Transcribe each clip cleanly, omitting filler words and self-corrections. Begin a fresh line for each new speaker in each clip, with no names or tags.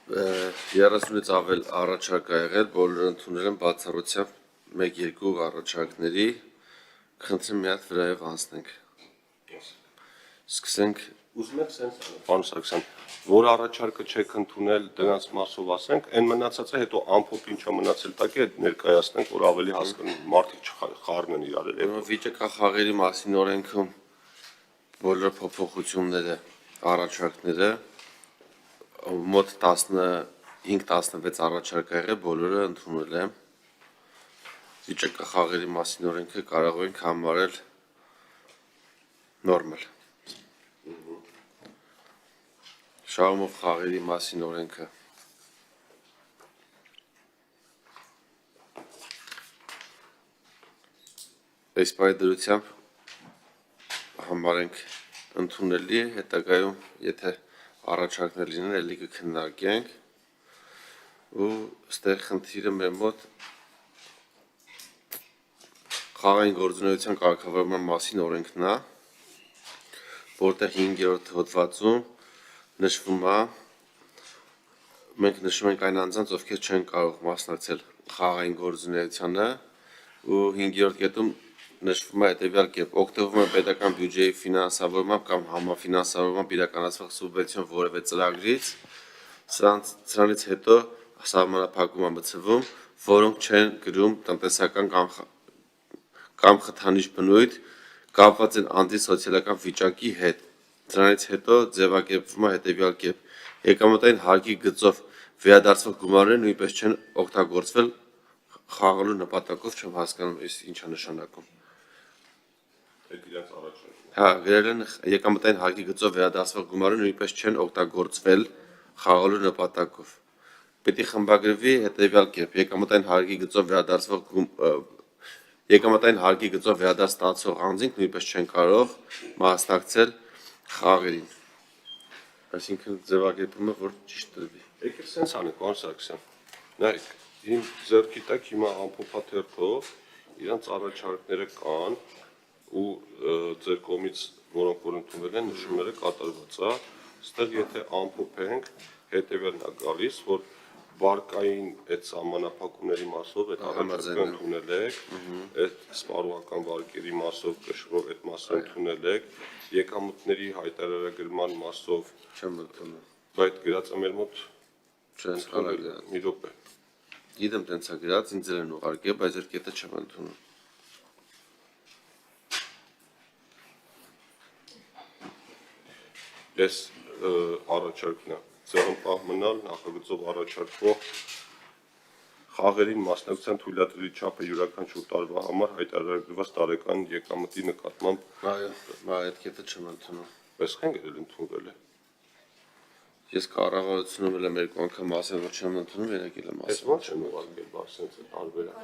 30-ից ավել առաջարկ ա եղել, բոլորը ընդունել են բացառությամբ 1-2 առաջարկների, խնդրեմ մի հատ վրայով անցնենք։ Սկսենք
Ուզում եք սենց անել, պարոն Սարգսյան, որ առաջարկը չեք ընդունել, դրանց մասով ասենք, այն մնացածը հետո ամփոփ ինչա մնացել տակի այդ ներկայացնենք, որ ավելի հասկանան, մարդիկ չխառնեն իրար։
վիճակախաղերի մասին օրենքում բոլոր փոփոխությունները, առաջարկները մոտ 15-16 առաջարկ ա եղել, բոլորը ընդունել եմ։ Վիճակախաղերի մասին օրենքը կարող ենք համարել նորմալ։ Շահումով խաղերի մասին օրենքը այս պայդրությամբ համարենք ընդունելի, հետագայում եթե առաջարկներ լինեն, էլի կքննարկենք ու ստեղ խնդիրը մեր մոտ խաղային գործունեության կարգավորման մասին օրենքն է, որտեղ 5-րդ հոդվածում նշվում է, մենք նշում ենք այն անձանց, ովքեր չեն կարող մասնակցել խաղային գործունեությանը ու 5-րդ կետում նշվում է հետևյալ կերպ, օգտվում են պետական բյուջեի ֆինանսավորմամբ կամ համաֆինանսավորմամբ իրականացվող սուբվենցիոն որևէ ծրագրից, սրանից հետո սահմանափակում է մտցվում, որոնք չեն կրում տնտեսական կամ խթանիչ բնույթ, կապված են անձի սոցիալական վիճակի հետ։ Դրանից հետո ձևակերպվում է հետևյալ կերպ. եկամտային հարկի գծով վերադարձվող գումարները նույնպես չեն օգտագործվել խաղալու նպատակով, չեմ հասկանում, այս ինչ է նշանակում։ Հա, գրել են եկամտային հարկի գծով վերադարձվող գումարները նույնպես չեն օգտագործվել խաղալու նպատակով։ Պետք է խմբագրվի հետևյալ կերպ. եկամտային հարկի գծով վերադարձ ստացող անձինք նույնպես չեն կարող մասնակցել խաղերին, այսինքն ձևակերպումը, որ ճիշտ տրվի։
Եկեք սենց անենք, պարոն Սարգսյան, նայեք, իմ ձեռքի տակ հիմա ամփոփաթերթով իրանց առաջարկները կան ու ձեր կողմից, որոնք որ ընդունվել են, նշումները կատարված է, ստեղ եթե ամփոփենք, հետևյալն է գալիս, որ վարկային այդ սահմանափակումների մասով այդ առաջարկը ընդունել եք, այդ սպառողական վարկերի մասով կշռող այդ մասը ընդունել եք, եկամուտների հայտարարագրման մասով
չեմ ընդունել,
բայց գրած է մեր մոտ
չես կարող գրած։
Մի րոպե։
Գիտեմ տենց է գրած, ինձ են ուղարկել, բայց այդ կետը չեմ ընդունում։
Այս առաջարկն է ձեռնպահ մնալ նախագծով առաջարկվող խաղերին մասնակցության թույլատրելի չափը յուրաքանչյուր տարվա համար հայտարարված տարեկան եկամտի նկատմամբ
այդ կետը չեմ ընդունում։
Պես խեն գրել ընդունվել է։
Ես կառավարությունում եմ երկու անգամ ասել, որ չեմ ընդունում, երեք էլ եմ
ասել։ Ես ո՞նց չեմ ուղարկել, բաց սենց է տարբերակ։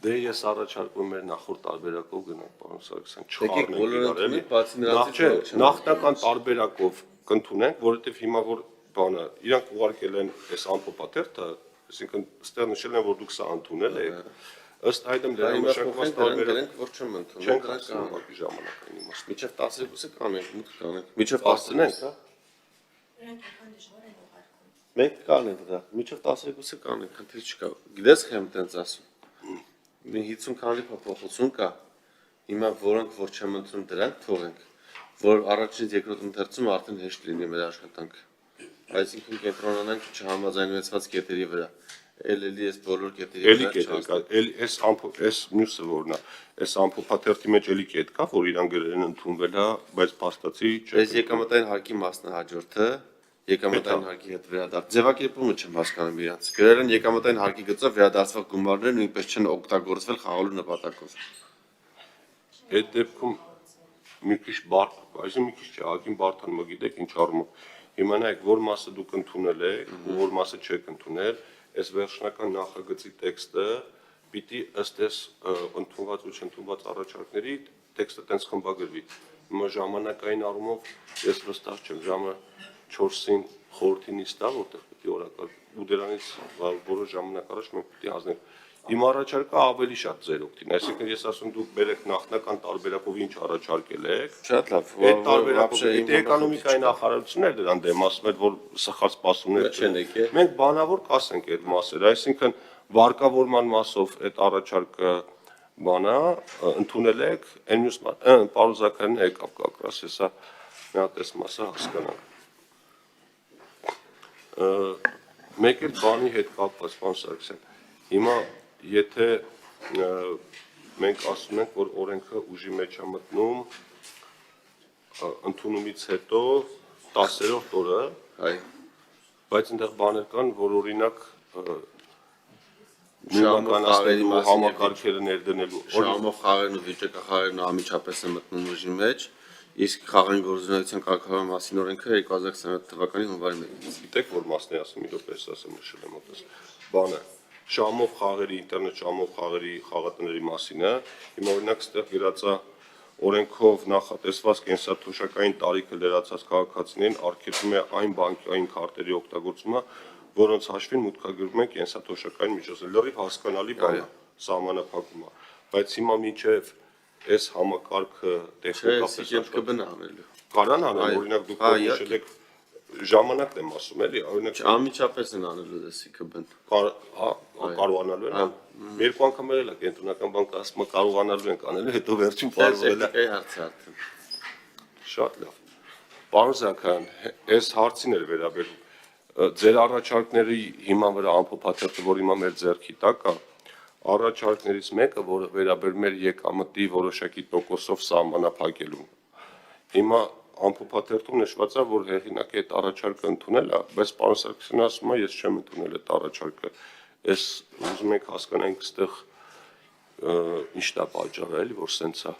Դե ես առաջարկում եմ նախորդ տարբերակով գնանք, պարոն Սարգսյան, չխառնենք նախնական տարբերակով կընդունենք, որովհետև հիմա որ բանը, իրանք ուղարկել են այս ամփոփաթերթը, այսինքն ստեղ նշել են, որ դուք սա ընդունել եք, ըստ այդմ լրամշակված տարբերակ,
որ չեմ ընդունում,
չենք ասում ուղղակի ժամանակային իմաստ։
Մինչև 12-ը կանենք, մուտք կանենք, մինչև 10-ը, մենք կանենք դա, մինչև 12-ը կանենք, խնդիր չկա, գիտես խեմ տենց ասում, մի 50 քանի փոփոխություն կա, հիմա որոնք որ չեմ ընդունում դրանք թողենք, որ առաջինից երկրորդ ընթերցում արդեն հեշտ լինի մեր աշխատանքը, այսինքն կենտրոնանանք չհամաձայնեցված կետերի վրա, էլի ես բոլոր կետերի
վրա այս մյուսը որն է, այս ամփոփաթերթի մեջ էլի կետ կա, որ իրան գրել են ընդունվել է, բայց փաստացի
Այս եկամտային հարկի մասնահաջորդը եկամտային հարկի հետ վերադարձ ձևակերպումը չեմ հասկանում իրանց։ Գրել են եկամտային հարկի գծով վերադարձվող գումարները նույնպես չեն օգտագործվել խաղալու նպատակով։
Այդ դեպքում մի քիչ բարդ, այսինքն մի քիչ չէ, ակին բարդանում գիտեք ինչ առումով։ Հիմա նայեք, որ մասը դուք ընդունել եք, ու որ մասը չեք ընդունել, այս վերջնական նախագծի տեքստը պիտի ըստ այս ընդունված ու չընդունված առաջարկների տեքստը տենց խմբագրվի։ Հիմա ժամանակային առումով ես վստահ չեմ, ժամը 4-ին խորհրդի նիստ է, որտեղ պետք է օրակարգ ու դրանից որոշ ժամանակ առաջ մենք պետք է հանձնենք։ Իմ առաջարկը ավելի շատ ձեր օգտին, այսինքն ես ասում դուք բերեք նախնական տարբերակով ինչ առաջարկել եք։
Շատ լավ,
Այդ տարբերակով դե էկոնոմիկայի նախարարությունն դրան դեմ ասում էր, որ սխալ սպասումներ
չեն եկել։
Մենք բանավոր կասենք այդ մասերը, այսինքն վարկավորման մասով այդ առաջարկը բանա ընդունել եք, այն մյուս պարոն Զաքարյանն եկավ կակրաս, հեսա մի հատ էս մասը հասկանանք։ Մեկ էլ բանի հետ կապված, պարոն Սարգսյան, հիմա եթե մենք ասում ենք, որ օրենքը ուժի մեջ է մտնում ընդունումից հետո 10-րդ օրը,
Այ
բայց այնտեղ բաներ կան, որ օրինակ
շահումով խաղերի մասին
համակարգերը ներդնելու
շահումով խաղերն ու վիճակախաղերն ամիջապես են մտնում ուժի մեջ, իսկ խաղային գործունեության կարգավորման մասին օրենքը 2027 թվականի հունվարի 1-ից։
Գիտեք, որ մասն է ասում, իրոք էս ասեմ նշել եմ օտես։ Բանը շահումով խաղերի, ինտերնետ շահումով խաղերի խաղատների մասին է։ Հիմա օրինակ ստեղ գրած է օրենքով նախատեսված կենսաթոշակային տարիքը լրացած քաղաքացիներին արգելվում է այն բանկային քարտերի օգտագործումը, որոնց հաշվին մուտքագրվում է կենսաթոշակային միջոցներ։ Լրիվ հասկանալի բան է, սահմանափակում է, բայց հիմա մինչև այս համակարգը տեխնիկապես
կբնա անելու։
կարան անել, օրինակ դուք նշել եք ժամանակն եմ ասում, էլի, օրինակ
Ամիջապես են անելու դեսի կբն։
կարողանալու են, երկու անգամ ելել է կենտրոնական բանկը ասում է կարողանալու ենք անել, հետո վերջին պարզվել է
հարցը արդեն։
Շատ լավ։ Պարոն Զաքարյան, այս հարցին էր վերաբերում։ Ձեր առաջարկների հիման վրա ամփոփաթերթը, որ հիմա մեր ձեռքի տակ է, առաջարկներից մեկը, որը վերաբերում էր եկամտի որոշակի տոկոսով սահմանափակելու։ Հիմա ամփոփաթերթում նշված է, որ հեղինակը այդ առաջարկը ընդունել է, բայց պարոն Սարգսյանը ասում է, ես չեմ ընդունել այդ առաջարկը։ Այս ուզում եք հասկանանք, այստեղ ի՞նչն է պատճառը, էլի, որ սենց է։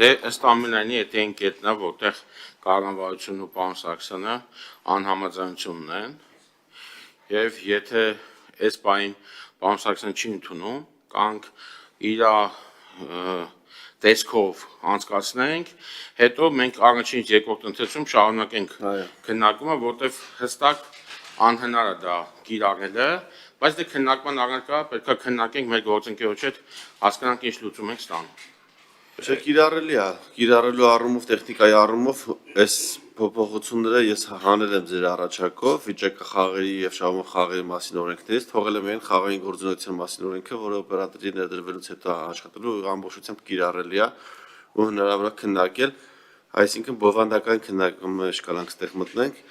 Դե ըստ ամենայնի այդ այն կետն է, որտեղ կառավարությունն ու պարոն Սարգսյանը անհամաձայնություն ունեն, եւ եթե այս բանին պարոն Սարգսյանը չի ընդունում, կանք իր տեսքով անցկացնենք, հետո մենք առաջին երկրորդ ընթացքում շարունակենք քննարկումը, որտեղ հստակ անհնար է դա կիրառելը, բայց դե քննարկման առարկա պետք է քննարկենք մեր գործընկերոջ հետ, հասկանանք ինչ լուծում ենք ստանում։
Չէ, կիրառելի է, կիրառելու առումով, տեխնիկայի առումով այս փոփոխությունները ես հանել եմ ձեր առաջարկով, վիճակախաղերի եւ շահումով խաղերի մասին օրենքներից, թողել եմ այն խաղային գործունեության մասին օրենքը, որը օպերատորի ներդրվելուց հետո աշխատելու ամբողջությամբ կիրառելի է ու հնարավոր է քննարկել, այսինքն բովանդակային քննարկումը շկալանք ստեղ մտնենք,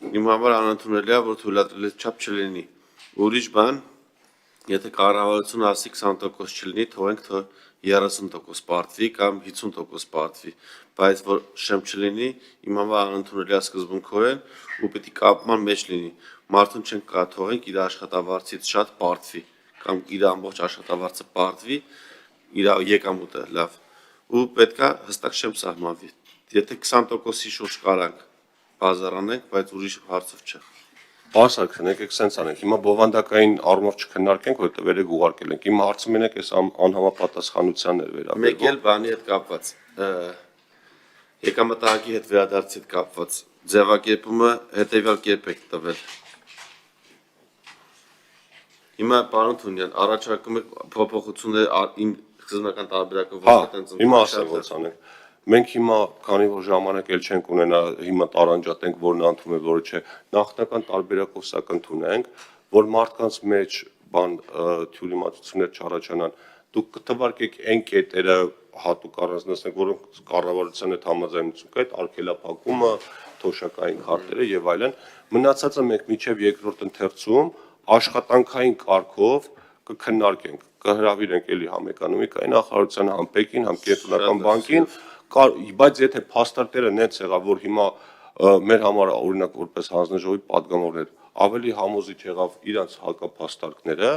իմ համար անընդունելի է, որ թույլատրելի չափ չլինի։ Ուրիշ բան, եթե կառավարությունը ասի 20% չլինի, թողենք 30% պարտվի կամ 50% պարտվի, բայց որ շեմ չլինի, իմ համար անընդունելի է սկզբունքորեն ու պետք է կապման մեջ լինի։ Մարդուն չենք կարող թողենք իր աշխատավարձից շատ պարտվի կամ իր ամբողջ աշխատավարձը պարտվի, իր եկամուտը, լավ։ Ու պետք է հստակ շեմ սահմանվի։ Եթե 20%-ի շուրջ կարանք բազարանենք, բայց ուրիշ հարցով չէ։
Պարոն Սարգսյան, եկեք սենց անենք։ Հիմա բովանդակային առումով չքննարկենք, որովհետև երեք ուղարկել ենք։ Հիմա հարցը մենակ այս անհամապատասխանությանն էր վերաբերում։
Մեկ էլ բանի հետ կապված, եկամտահարկի հետ վերադարձի հետ կապված, ձևակերպումը հետևյալ կերպ եք տվել։ Հիմա պարոն Թունյան, առաջարկում եք փոփոխություններ իմ սկզբնական տարբերակով
Հիմա ասեմ ոնց անենք։ Մենք հիմա, քանի որ ժամանակ էլ չենք ունենա, հիմա տարանջատենք, որն անդում է, որը չէ, նախնական տարբերակով սա կընդունենք, որ մարդկանց մեջ բան թյուրիմացություններ չառաջանան, դուք կթվարկեք այն կետերը հատուկ առանձնացնենք, որոնք կառավարության հետ համաձայնություն կա, այդ արգելափակումը, թոշակային քարտերը եւ այլն, մնացածը մենք միջև երկրորդ ընթերցում աշխատանքային կարգով կքննարկենք, կհրավիրենք էլի համ էկոնոմիկայի նախարարության, համ Պեկին, համ կենտրոնական բանկին, բայց եթե փաստարկները նենց եղավ, որ հիմա մեր համար օրինակ որպես հանձնաժողովի պատգամավորներ ավելի համոզիչ եղավ իրանց հակափաստարկները,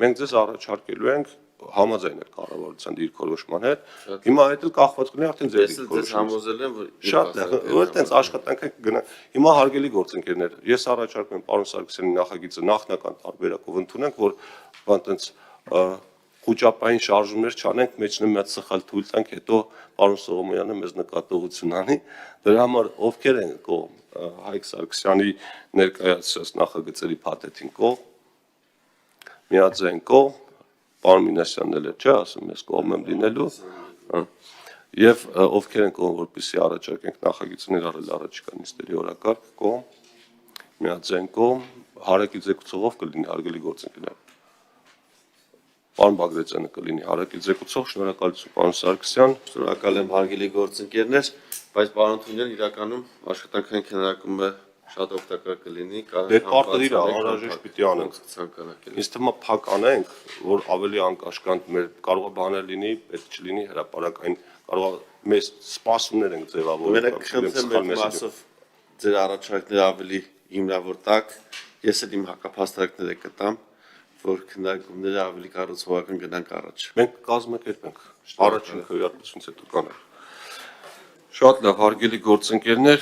մենք ձեզ առաջարկելու ենք համաձայն եք կառավարության դիրքորոշման հետ։ Հիմա այդ էլ կախված կլինի արդեն ձեր
դիրքորոշումից։ Ես համոզել եմ, որ
շատ լավ, որ այդպես աշխատանքը կգնա։ Հիմա հարգելի գործընկերներ, ես առաջարկում եմ պարոն Սարգսյանի նախագիծը նախնական տարբերակով ընդունենք, որ այդպես խոճապային շարժումներ չանենք, մեջն մի հատ սխալ թույլ տանք, հետո պարոն Սողոմոնյանը մեզ նկատողություն անի։ Դրա համար ովքեր են կողմ Հայկ Սարգսյանի ներկայացրած նախագծերի փաթեթին կողմ, միաձայն կողմ, պարոն Մինասյանն էլ է, չէ, ասում ես կողմ եմ լինելու, եւ ովքեր են կողմ, որպեսզի առաջարկենք նախագծներ արել առաջիկա նիստերի օրակարգ կողմ, միաձայն կողմ, հարակից զեկուցողով կլինի հարգելի գործընկերներ։ Պարոն Բագրատյանը կլինի հարակից զեկուցող, շնորհակալություն պարոն Սարգսյան։
Շնորհակալ եմ հարգելի գործընկերներ, բայց պարոն Թունել իրականում աշխատանքային քննարկումը շատ օգտակար կլինի,
Դե պարտադիր է, անհրաժեշտ պիտի անենք։
ցանկանակել։
Ինձ թվում է փակ անենք, որ ավելի անկաշկանդ մեր կարող է բաներ լինի, պետք չլինի հրապարակային, կարող է մեզ սպասումներ ենք ձևավորում։
Մենակ խնդրեմ մեր մասով ձեր առաջարկները ավելի հիմնավոր տակ, ես էլ իմ հակափաստարկները կտամ, որ քննարկումները ավելի կառուցողական գնանք առաջ։
Մենք կազմակերպենք առաջին քվեարկությունից հետո կանենք։ Շատ լավ, հարգելի գործընկերներ,